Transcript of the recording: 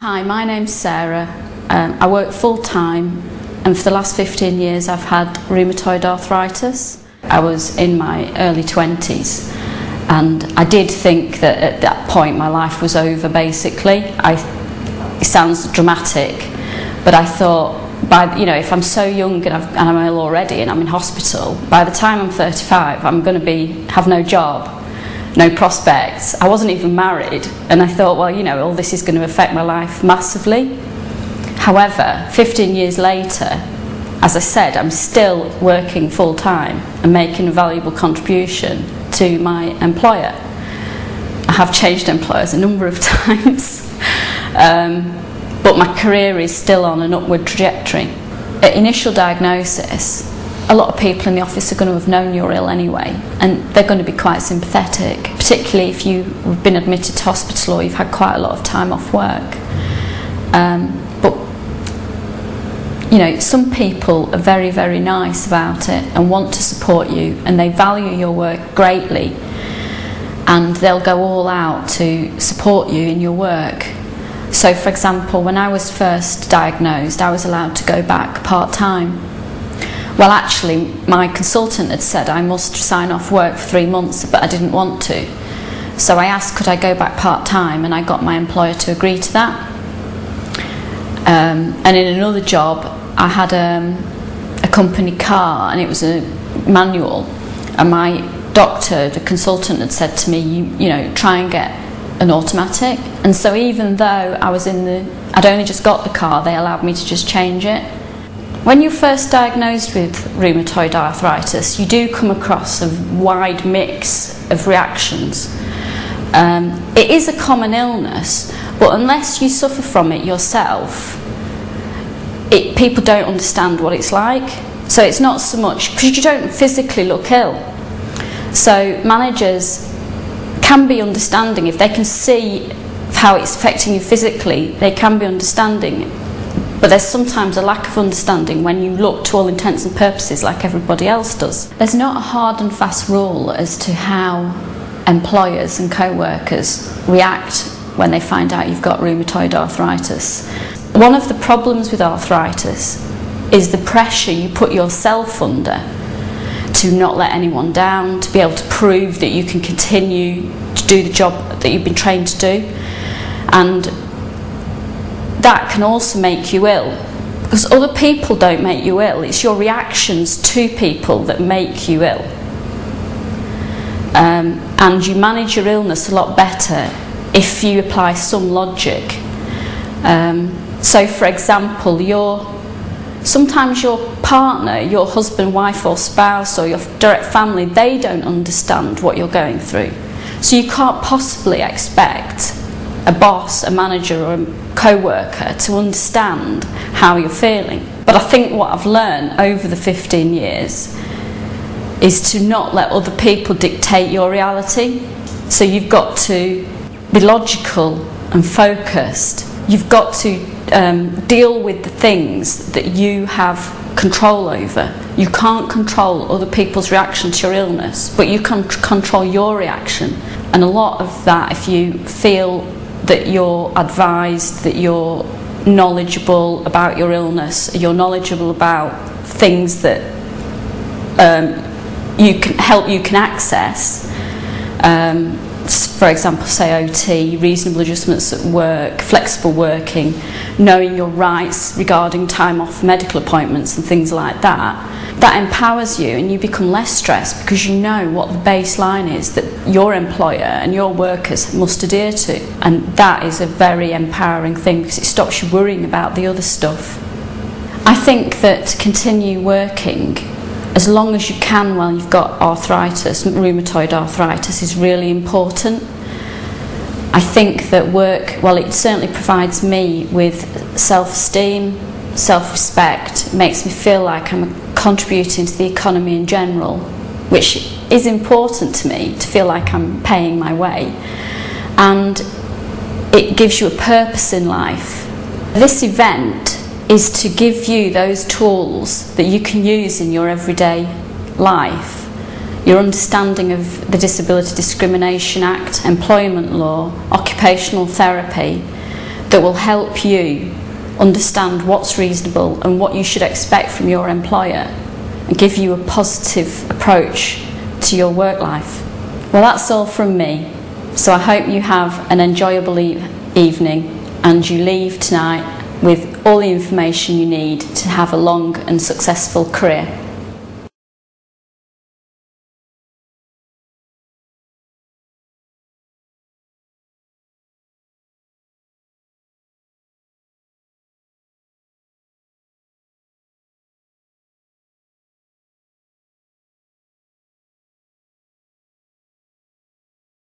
Hi, my name's Sarah. I work full-time, and for the last 15 years I've had rheumatoid arthritis. I was in my early 20s, and I did think that at that point my life was over, basically. It sounds dramatic, but I thought, if I'm so young and I'm ill already and I'm in hospital, by the time I'm 35 I'm going to have no job, no prospects. I wasn't even married, and I thought, well, all this is going to affect my life massively. However, 15 years later, as I said, I'm still working full-time and making a valuable contribution to my employer. I have changed employers a number of times, but my career is still on an upward trajectory. At initial diagnosis, a lot of people in the office are going to have known you're ill anyway, and they're going to be quite sympathetic, particularly if you've been admitted to hospital or you've had quite a lot of time off work. But some people are very, very nice about it and want to support you, and they value your work greatly, and they'll go all out to support you in your work. So, for example, when I was first diagnosed, I was allowed to go back part-time. Well, actually, my consultant had said I must sign off work for 3 months, but I didn't want to. So I asked, could I go back part-time, and I got my employer to agree to that. And in another job, I had a company car, and it was a manual, and my doctor, the consultant, had said to me, try and get an automatic. And so even though I'd only just got the car, they allowed me to just change it. When you're first diagnosed with rheumatoid arthritis, you do come across a wide mix of reactions. It is a common illness, but unless you suffer from it yourself, people don't understand what it's like. So it's not so much, because you don't physically look ill. So managers can be understanding. If they can see how it's affecting you physically, they can be understanding. But there's sometimes a lack of understanding when you look, to all intents and purposes, like everybody else does. There's not a hard and fast rule as to how employers and co-workers react when they find out you've got rheumatoid arthritis. One of the problems with arthritis is the pressure you put yourself under to not let anyone down, to be able to prove that you can continue to do the job that you've been trained to do. And that can also make you ill, because other people don't make you ill. It's your reactions to people that make you ill. And you manage your illness a lot better if you apply some logic. So, for example, sometimes your partner, your husband, wife or spouse, or your direct family, they don't understand what you're going through. So you can't possibly expect a boss, a manager or a co-worker to understand how you're feeling. But I think what I've learned over the 15 years is to not let other people dictate your reality. So you've got to be logical and focused. You've got to deal with the things that you have control over. You can't control other people's reaction to your illness, but you can control your reaction. And a lot of that, if you feel that you're advised, that you're knowledgeable about your illness, you're knowledgeable about things that you can access, for example, say OT, reasonable adjustments at work, flexible working, knowing your rights regarding time off medical appointments and things like that, that empowers you, and you become less stressed because you know what the baseline is that your employer and your workers must adhere to. And that is a very empowering thing, because it stops you worrying about the other stuff. I think that to continue working as long as you can while you've got arthritis, rheumatoid arthritis, is really important. I think that work, well, it certainly provides me with self-esteem, self-respect. It makes me feel like I'm contributing to the economy in general, which is important to me, to feel like I'm paying my way. And it gives you a purpose in life. This event is to give you those tools that you can use in your everyday life. Your understanding of the Disability Discrimination Act, employment law, occupational therapy, that will help you understand what's reasonable and what you should expect from your employer, and give you a positive approach to your work life. Well, that's all from me. So I hope you have an enjoyable evening and you leave tonight with all the information you need to have a long and successful career.